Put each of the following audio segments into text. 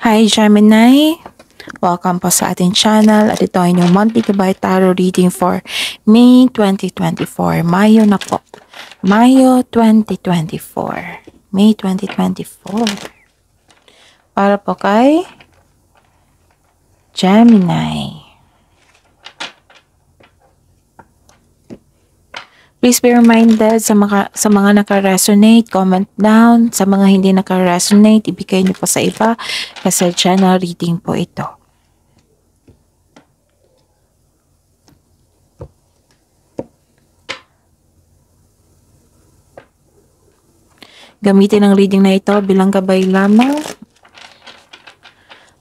Hi Gemini! Welcome po sa ating channel at ito ay inyong monthly Gabay Tarot reading for May 2024. Mayo na po. Mayo 2024. May 2024. Para po kay Gemini. Please be reminded sa mga naka-resonate, comment down. Sa mga hindi naka-resonate, ibigay niyo po sa iba kasi channel reading po ito. Gamitin ang reading na ito bilang gabay lamang.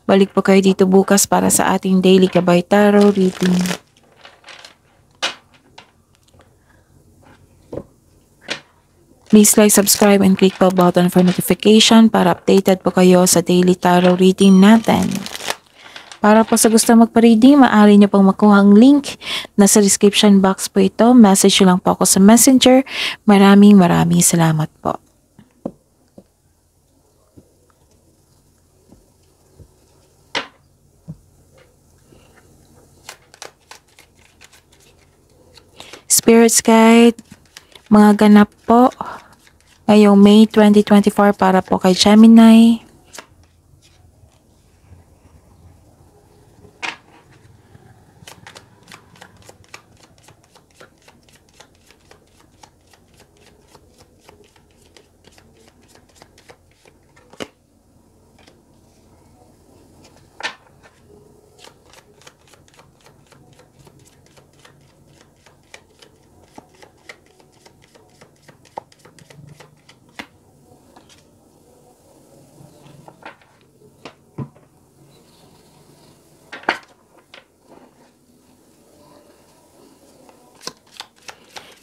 Balik po kayo dito bukas para sa ating daily Gabay Tarot reading. Please like, subscribe, and click the button for notification para updated po kayo sa daily tarot reading natin. Para po sa gusto magpa-reading, maaari nyo pong makuha ang link. Nasa description box po ito. Message nyo lang po ako sa messenger. Maraming salamat po. Spirits Guide, mga ganap po ngayong May 2024 para po kay Gemini.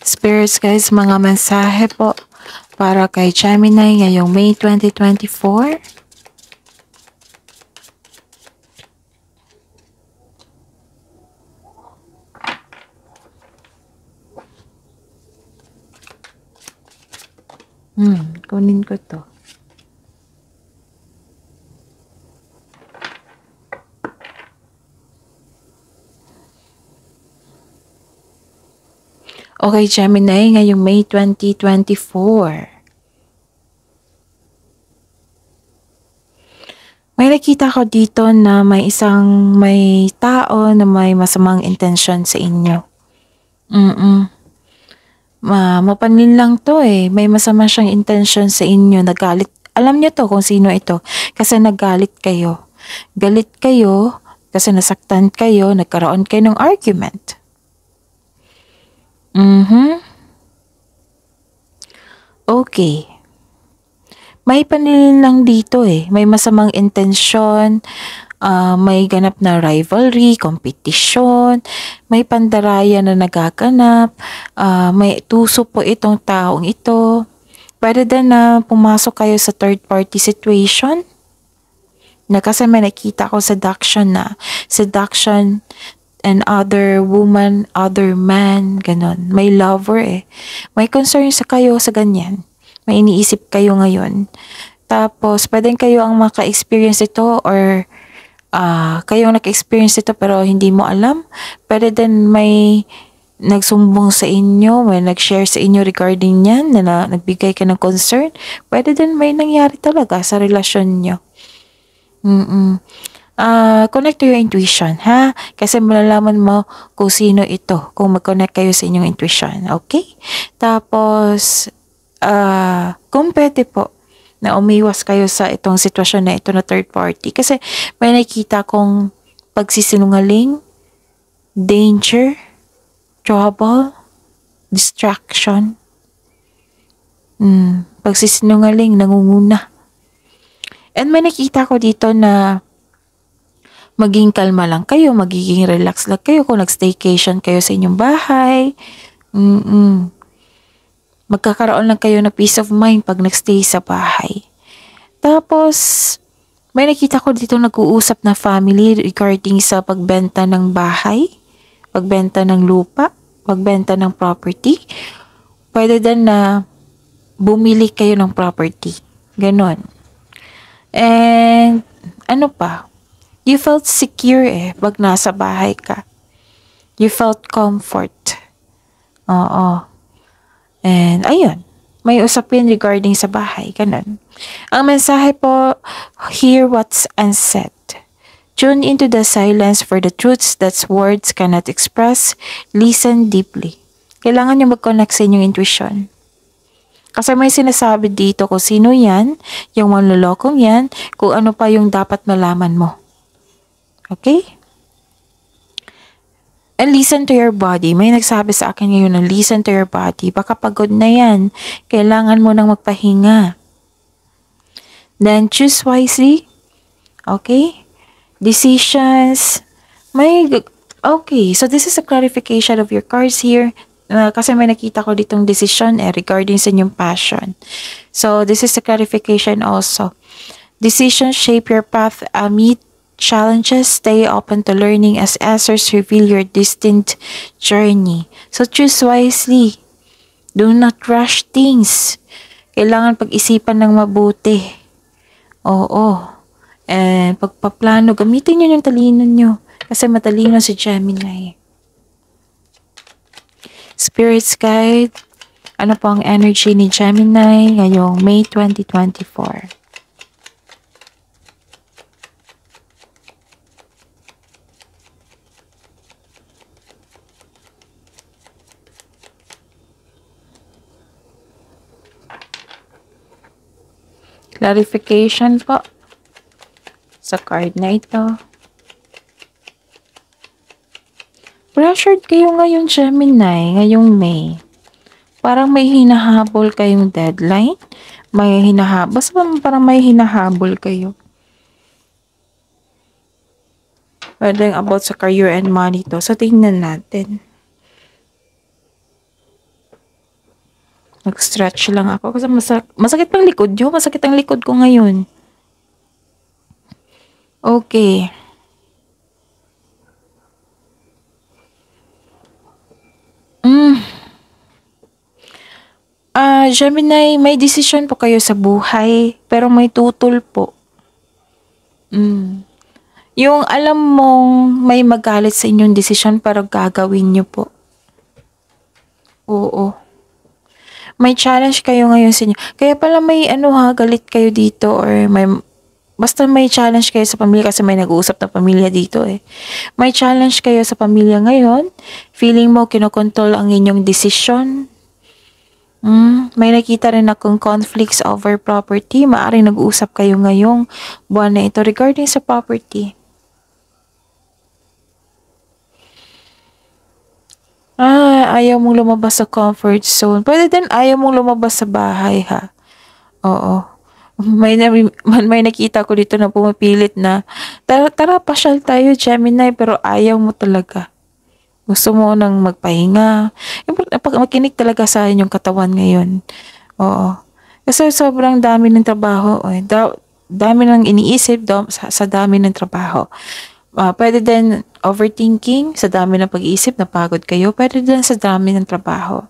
Spirits guys, mga mensahe po para kay Gemini ngayong May 2024. Kunin ko to. Okay, Gemini, ngayong May 2024. May nakita ko dito na may tao na may masamang intensyon sa inyo. Mapanlin lang to eh. May masama siyang intensyon sa inyo. Nagalit. Alam niyo to kung sino ito. Kasi nagalit kayo. Galit kayo kasi nasaktan kayo. Nagkaroon kayo ng argument. Okay. May panlilin lang dito eh. May masamang intensyon, may ganap na rivalry, competition, may pandaraya na nagaganap, may tuso po itong taong ito. Pwede din na pumasok kayo sa third party situation. Na kasi may nakita ko seduction and other woman, other man, ganon. May lover eh. May concern sa kayo sa ganyan. May iniisip kayo ngayon. Tapos, pwedeng kayo ang maka-experience ito or kayo ang naka-experience ito pero hindi mo alam. Pwede din may nagsumbong sa inyo, may nag-share sa inyo regarding yan, na nagbigay ka ng concern. Pwede din may nangyari talaga sa relasyon nyo. Connect to your intuition, ha? Kasi malalaman mo kung sino ito, kung mag-connect kayo sa inyong intuition, okay? Tapos, kung pwede po, na umiwas kayo sa itong sitwasyon na ito na third party. Kasi may nakita kong pagsisinungaling, danger, trouble, distraction. Pagsisinungaling, nangunguna. And may nakita ko dito na maging kalma lang kayo, magiging relax lang kayo kung nag-staycation kayo sa inyong bahay. Magkakaroon lang kayo ng peace of mind pag nag-stay sa bahay. Tapos, may nakita ko dito nag-uusap na family regarding sa pagbenta ng bahay, pagbenta ng lupa, pagbenta ng property. Pwede din na bumili kayo ng property. Ganon. And ano pa, you felt secure pag nasa bahay ka. You felt comfort. Oo. And ayun, may usapin regarding sa bahay, ganun. Ang mensahe po, hear what's unsaid. Tune into the silence for the truths that words cannot express. Listen deeply. Kailangan nyo mag-connect sa inyong intuition. Kasi may sinasabi dito kung sino yan, yung manlolokong yan, kung ano pa yung dapat malaman mo. Okay? And listen to your body. May nagsabi sa akin ngayon na listen to your body. Baka pagod na yan. Kailangan mo nang magpahinga. Then choose wisely. Okay? Decisions. Okay, so this is a clarification of your cards here. Kasi may nakita ko ditong decision regarding sa inyong passion. So this is a clarification also. Decisions shape your path amid challenges. Stay open to learning as answers reveal your distinct journey. So choose wisely. Do not rush things. Kailangan pag-isipan ng mabuti. Oo. And pagpaplano, gamitin nyo yung talino nyo. Kasi matalino si Gemini. Spirit's Guide. Ano po ang energy ni Gemini ngayong May 2024? Clarification po sa card na ito. Pressured kayo ngayon, Gemini, ngayong May. Parang may hinahabol kayong deadline. Basta parang may hinahabol kayo. Pwede about sa career and money to. So, tingnan natin. Nag-stretch lang ako kasi masakit pang likod nyo. Masakit ang likod ko ngayon. Okay. Gemini, may decision po kayo sa buhay, pero may tutol po. Yung alam mong may magalit sa inyong decision, pero gagawin nyo po. Oo. May challenge kayo ngayon sa inyo. Kaya pala may galit kayo dito or basta may challenge kayo sa pamilya kasi may nag-uusap na pamilya dito May challenge kayo sa pamilya ngayon. Feeling mo kinokontrol ang inyong decision. May nakita rin akong conflicts over property. Maaring nag-uusap kayo ngayong buwan na ito regarding sa property. Ayaw mong lumabas sa comfort zone. Pwede din ayaw mong lumabas sa bahay, ha? Oo. May nakita ko dito na pumapilit na, tara, pasyal tayo, Gemini, pero ayaw mo talaga. Gusto mo nang magpahinga. Makinig talaga sa inyong katawan ngayon. Oo. Kasi sobrang dami ng trabaho. Dami ng iniisip sa dami ng trabaho. Pwede din overthinking, sa dami ng pag-iisip, napagod kayo. Pwede din sa dami ng trabaho.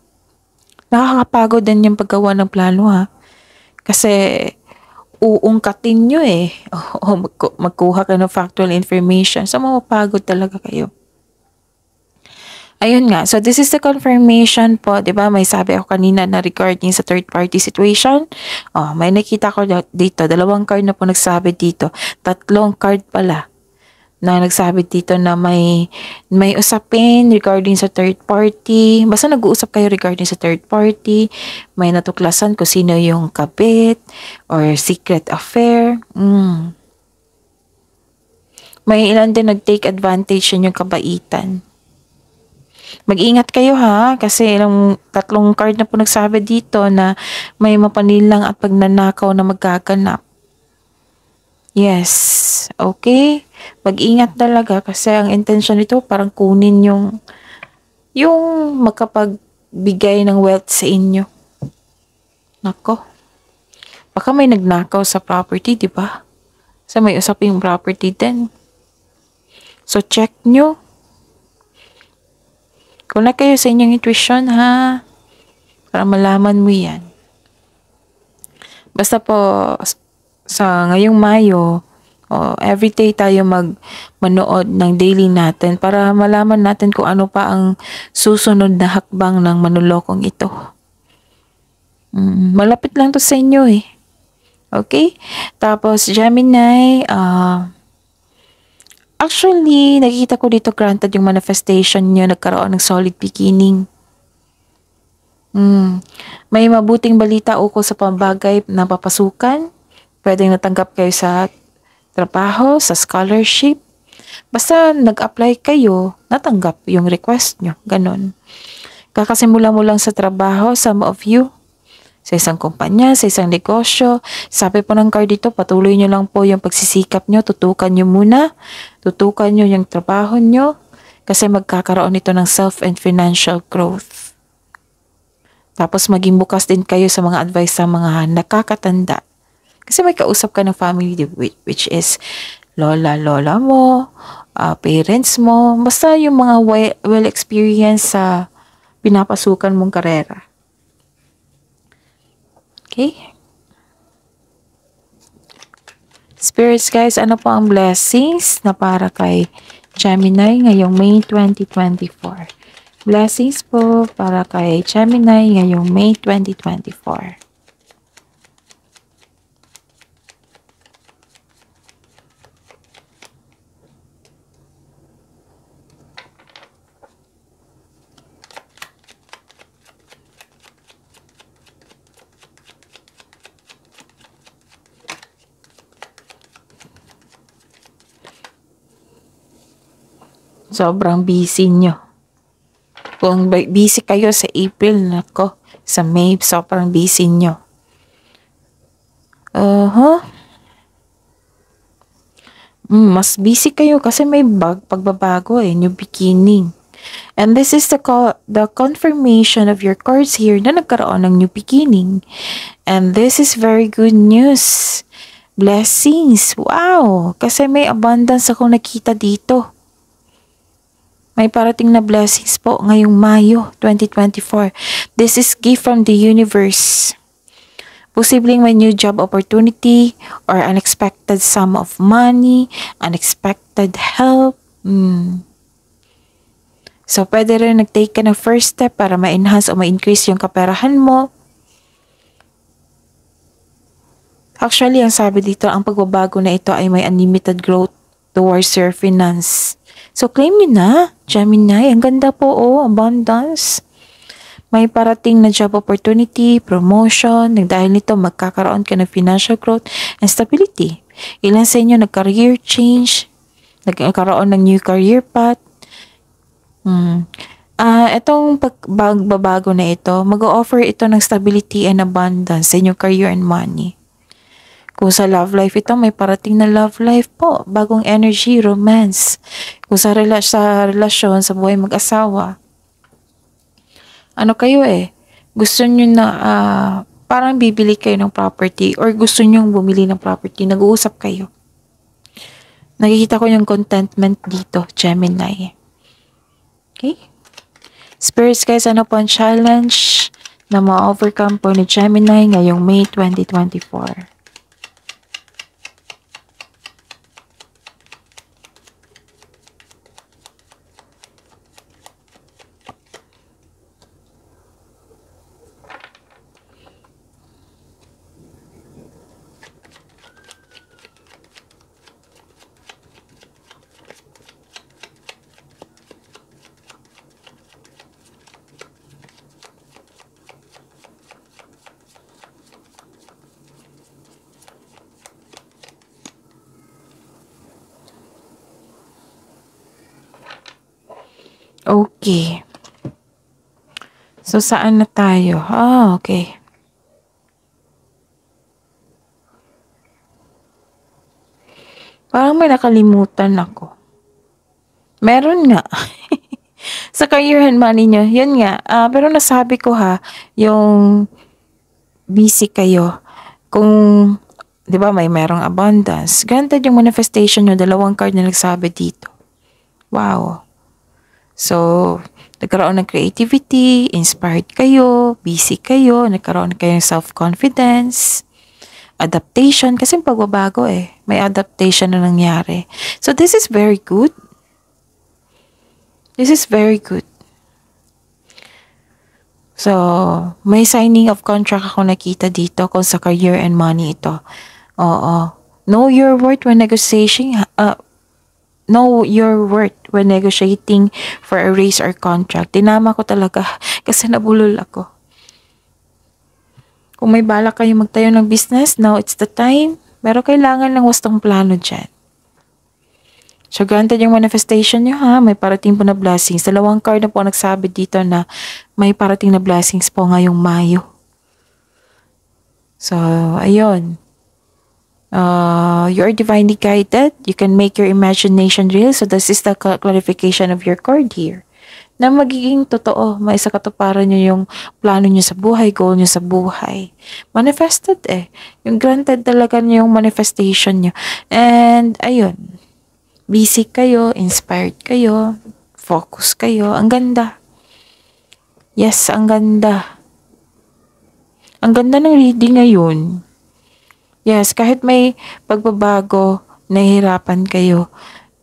Nakakapagod din yung paggawa ng plano, ha? Kasi uungkatin nyo magkuha ka ng factual information. So, mapapagod talaga kayo. Ayun nga. So, this is the confirmation po. Diba? May sabi ako kanina na regarding sa third party situation. May nakita ko dito. 2 card na po nagsabi dito. 3 card pala na nagsabi dito na may usapin regarding sa third party. Basta nag-uusap kayo regarding sa third party. May natuklasan kung sino yung kabit or secret affair. May ilan din nag-take advantage yun yung kabaitan. Mag-ingat kayo, ha, kasi 3 card na po nagsabi dito na may mapanilang at pagnanakaw na magaganap. Yes, okay? Mag-ingat talaga kasi ang intention nito parang kunin yung makapagbigay ng wealth sa inyo. Nako. Baka may nagnakaw sa property, di ba? Kasi may usaping property din. So, check nyo. Kung kayo sa inyong intuition, ha? Para malaman mo yan. Basta po, sa ngayong Mayo, O, everyday tayo manood ng daily natin para malaman natin kung ano pa ang susunod na hakbang ng manulokong ito. Malapit lang to sa inyo eh. Okay? Tapos, Gemini, actually, nakikita ko dito granted yung manifestation nyo, nagkaroon ng solid beginning. May mabuting balita ukol sa pambagay na papasukan. Pwedeng natanggap kayo sa trabaho, sa scholarship. Basta nag-apply kayo, natanggap yung request nyo. Ganon. Kakasimula mo lang sa trabaho, some of you, sa isang kumpanya, sa isang negosyo. Sabi po ng card dito, patuloy nyo lang po yung pagsisikap nyo. Tutukan nyo muna. Tutukan nyo yung trabaho nyo. Kasi magkakaroon ito ng self and financial growth. Tapos maging bukas din kayo sa mga advice sa mga nakakatanda. Kasi may kausap ka ng family which is lola mo, parents mo, basta yung mga well-experienced sa pinapasukan mong karera. Okay? Spirits guys, ano po ang blessings na para kay Gemini ngayong May 2024? Blessings po para kay Gemini ngayong May 2024. Sobrang busy nyo. Kung busy kayo sa April, nako, sa May, sobrang busy nyo. Mas busy kayo kasi may pagbabago eh, new beginning. And this is the confirmation of your cards here na nagkaroon ng new beginning. And this is very good news. Blessings. Wow! Kasi may abundance akong nakita dito. May parating na blessings po ngayong Mayo 2024. This is gift from the universe. Posibleng may new job opportunity or unexpected sum of money, unexpected help. So, pwede rin nag-take ka ng first step para ma-enhance o ma-increase yung kaperahan mo. Actually, ang sabi dito, ang pagbabago na ito ay may unlimited growth towards your finance. So, claim nyo na, Gemini. Ang ganda po, abundance. May parating na job opportunity, promotion. Dahil nito, magkakaroon ka ng financial growth and stability. Ilan sa inyo nag-career change, nagkaroon ng new career path. Itong pagbabago na ito, mag-o-offer ito ng stability and abundance sa inyong career and money. Kung sa love life ito, may parating na love life po. Bagong energy, romance. Kung sa relasyon, sa buhay mag-asawa. Ano kayo gusto nyo na parang bibili kayo ng property or gusto nyo bumili ng property. Nag-uusap kayo. Nakikita ko yung contentment dito, Gemini. Okay? Spirits guys, ano po ang challenge na ma-overcome po ni Gemini ngayong May 2024? Okay. So, saan na tayo? Okay. Parang may nakalimutan ako. Meron nga. Sa career and money nyo, yun nga. Pero nasabi ko yung busy kayo. Kung, di ba, merong abundance. Granted yung manifestation nyo, dalawang card na nagsabi dito. Wow. So, nagkaroon ng creativity, inspired kayo, busy kayo, nagkaroon kayo ng self-confidence. adaptation kasi pagbabago may adaptation na nangyari. So this is very good. This is very good. So, may signing of contract ako nakita dito kung sa career and money ito. Oo. Know your worth when negotiating. Know your worth when negotiating for a raise or contract. Tinama ko talaga kasi nabulol ako. Kung may balak kayo magtayo ng business, now it's the time. Pero kailangan ng wastong plano dyan. So, granted yung manifestation nyo ha, may parating po na blessings. 2 card na po nagsabi dito na may parating na blessings po ngayong Mayo. So, ayun. You are divinely guided. You can make your imagination real. So, this is the clarification of your card here. Na magiging totoo, may isa katuparan nyo yung plano nyo sa buhay, goal nyo sa buhay. Manifested Yung granted talaga nyo yung manifestation nyo. And, ayun. Busy kayo, inspired kayo, focus kayo. Ang ganda. Yes, ang ganda. Ang ganda ng reading ngayon. Yes, kahit may pagbabago, nahihirapan kayo.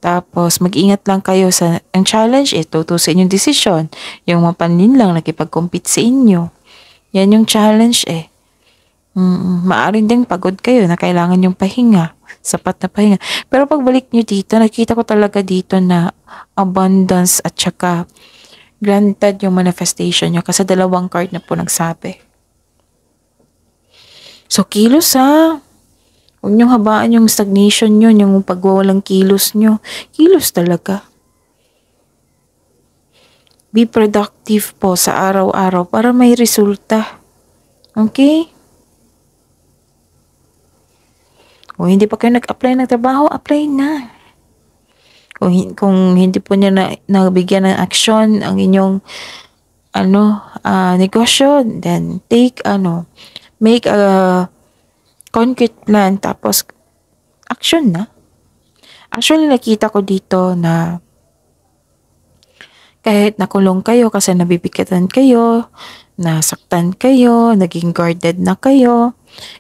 Tapos, mag-ingat lang kayo sa ang challenge, tutusin yung decision. Yung mga panlin lang, nakipag-compete sa inyo. Yan yung challenge Maaring din pagod kayo na kailangan yung pahinga. Sapat na pahinga. Pero pagbalik nyo dito, nakita ko talaga dito na abundance at saka granted yung manifestation nyo kasi 2 card na po nagsabi. So, kilos Huwag nyo habaan yung stagnation nyo, yung pagwawalang kilos nyo. Kilos talaga. Be productive po sa araw-araw para may resulta. Okay? Kung hindi pa kayo nag-apply ng trabaho, apply na. Kung hindi po niya nabigyan ng aksyon ang inyong negosyo, then make a concrete plan tapos action na. Actually, nakita ko dito na kahit nakulong kayo kasi nabibigatan kayo, nasaktan kayo, naging guarded na kayo,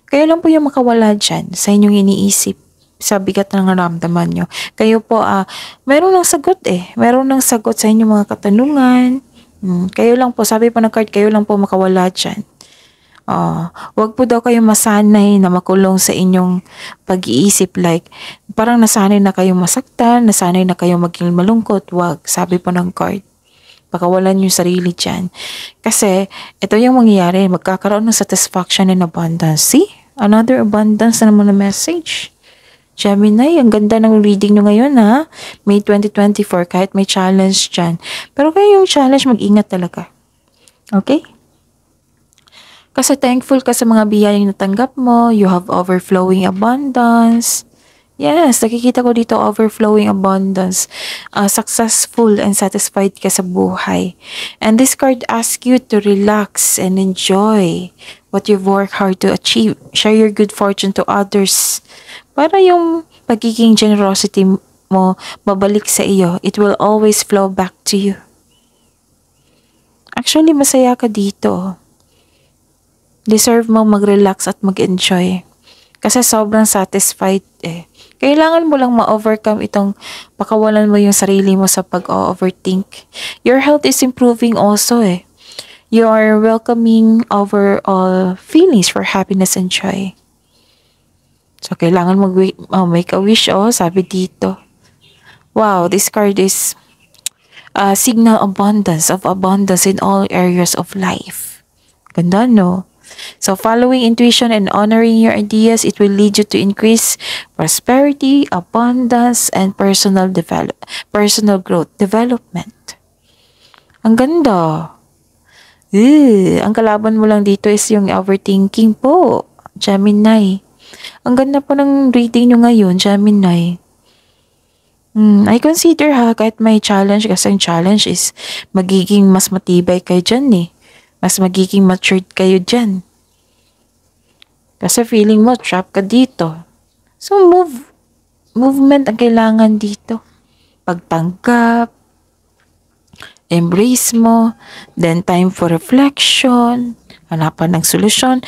kayo lang po yung makawala dyan sa inyong iniisip, sa bigat ng naramdaman nyo. Kayo po, meron ng sagot Meron ng sagot sa inyong mga katanungan. Kayo lang po, sabi po ng card, kayo lang po makawala dyan. Wag po daw kayo masanay na makulong sa inyong pag-iisip. Like, parang nasanay na kayo masaktan, nasanay na kayo maging malungkot. Wag, sabi po ng card. Pakawalan yung sarili dyan. Kasi, ito yung mangyayari. Magkakaroon ng satisfaction and abundance. See? Another abundance na naman na message. Gemini, ang ganda ng reading nyo ngayon May 2024, kahit may challenge dyan. Pero kaya yung challenge, mag-ingat talaga. Okay? Kasi thankful ka sa mga biyayang natanggap mo. You have overflowing abundance. Yes, nakikita ko dito overflowing abundance. Successful and satisfied ka sa buhay. And this card asks you to relax and enjoy what you've worked hard to achieve. Share your good fortune to others. Para yung pagiging generosity mo mabalik sa iyo. It will always flow back to you. Actually, masaya ka dito. Deserve mo mag-relax at mag-enjoy. Kasi sobrang satisfied Kailangan mo lang ma-overcome itong pakawalan mo yung sarili mo sa pag-overthink. Your health is improving also You are welcoming overall feelings for happiness and joy. So, kailangan make a wish sabi dito. Wow, this card is signal abundance in all areas of life. Ganda, no? So, following intuition and honoring your ideas, it will lead you to increase prosperity, abundance, and personal growth, development. Ang ganda. Ang kalaban mo lang dito is yung overthinking po, Gemini. Ang ganda po ng reading nyo ngayon, Gemini. I consider kahit may challenge, kasi yung challenge is magiging mas matibay kayo dyan Mas magiging matured kayo dyan. Kasi feeling mo, trap ka dito. So, movement ang kailangan dito. Pagtanggap, embrace mo, then time for reflection, hanapan ng solusyon.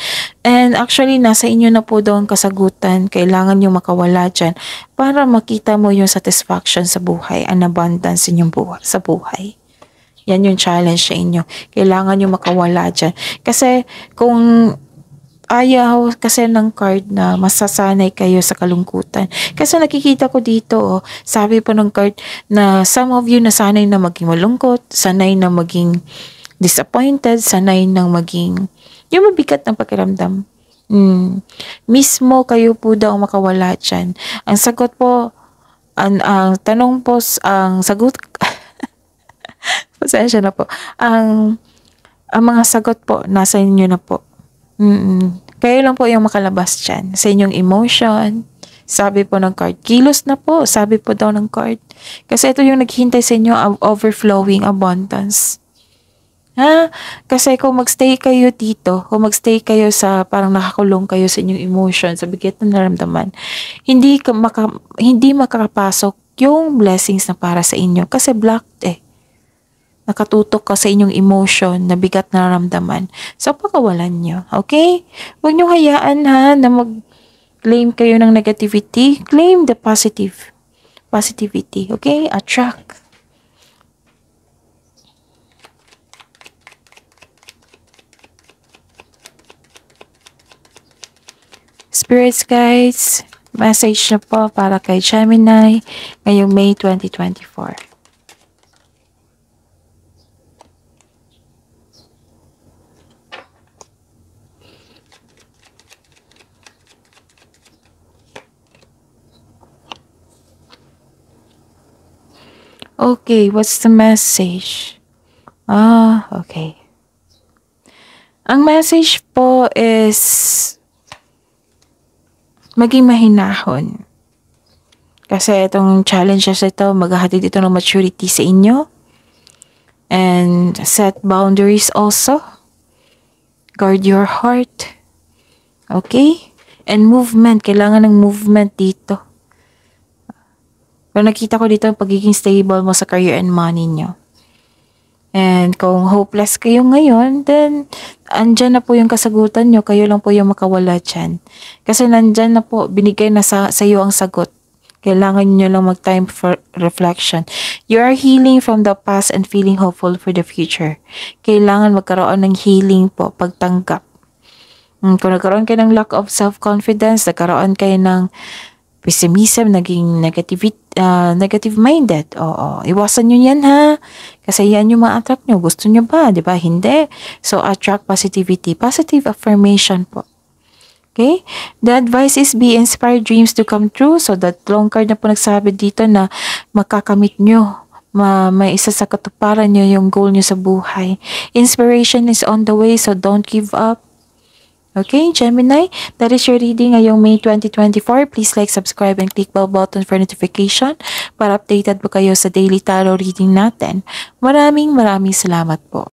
And actually, nasa inyo na po doon kasagutan. Kailangan nyo makawala dyan para makita mo yung satisfaction sa buhay, an abundance inyong sa buhay. Yan yung challenge sa inyo. Kailangan nyo makawala dyan. Kasi kung ayaw kasi ng card na masasanay kayo sa kalungkutan. Kasi nakikita ko dito, sabi po ng card na some of you nasanay na maging malungkot, sanay na maging disappointed, sanay na maging yung mabigat ng pakiramdam. Mismo kayo po daw makawala dyan. Ang sagot po, ang tanong po, ang sagot, pasensya na po, ang mga sagot po, nasa inyo na po. Kayo lang po yung makalabas dyan sa inyong emotion. Sabi po ng card, kilos na po, sabi po daw ng card. Kasi ito yung naghihintay sa inyo, overflowing abundance. Kasi kung magstay kayo dito, kung magstay kayo sa parang nakakulong kayo sa inyong emotion, sa bigat na naramdaman, hindi makakapasok yung blessings na para sa inyo. Kasi blocked nakatutok ka sa inyong emotion na bigat na naramdaman. So, pakawalan nyo. Okay? Huwag nyo hayaan na mag-claim kayo ng negativity. Claim the positivity. Okay? Attract. Spirits guides, message na po para kay Gemini ngayong May 2024. Okay, what's the message? Okay. Ang message po is maging mahinahon. Kasi itong challenges ito, maghahatid ito ng maturity sa inyo. And set boundaries also. Guard your heart. Okay? And movement. Kailangan ng movement dito. Pero nakita ko dito ang pagiging stable mo sa career and money nyo. And kung hopeless kayo ngayon, then andyan na po yung kasagutan nyo. Kayo lang po yung makawala dyan. Kasi nandyan na po, binigay na sa iyo ang sagot. Kailangan nyo lang mag-time for reflection. You are healing from the past and feeling hopeful for the future. Kailangan magkaroon ng healing po, pagtanggap. Kung nagkaroon kayo ng lack of self-confidence, nagkaroon kayo ng pessimism, naging negative-minded. Iwasan nyo yan Kasi yan yung ma-attract nyo. Gusto nyo ba? Diba? Hindi. So, attract positivity. Positive affirmation po. Okay? The advice is be inspired dreams to come true. So, that long card na po nagsabi dito na makakamit nyo. May isa sa katuparan nyo yung goal nyo sa buhay. Inspiration is on the way, so don't give up. Okay, Gemini, that is your reading ngayong May 2024. Please like, subscribe, and click bell button for notification para updated po kayo sa daily tarot reading natin. Maraming salamat po.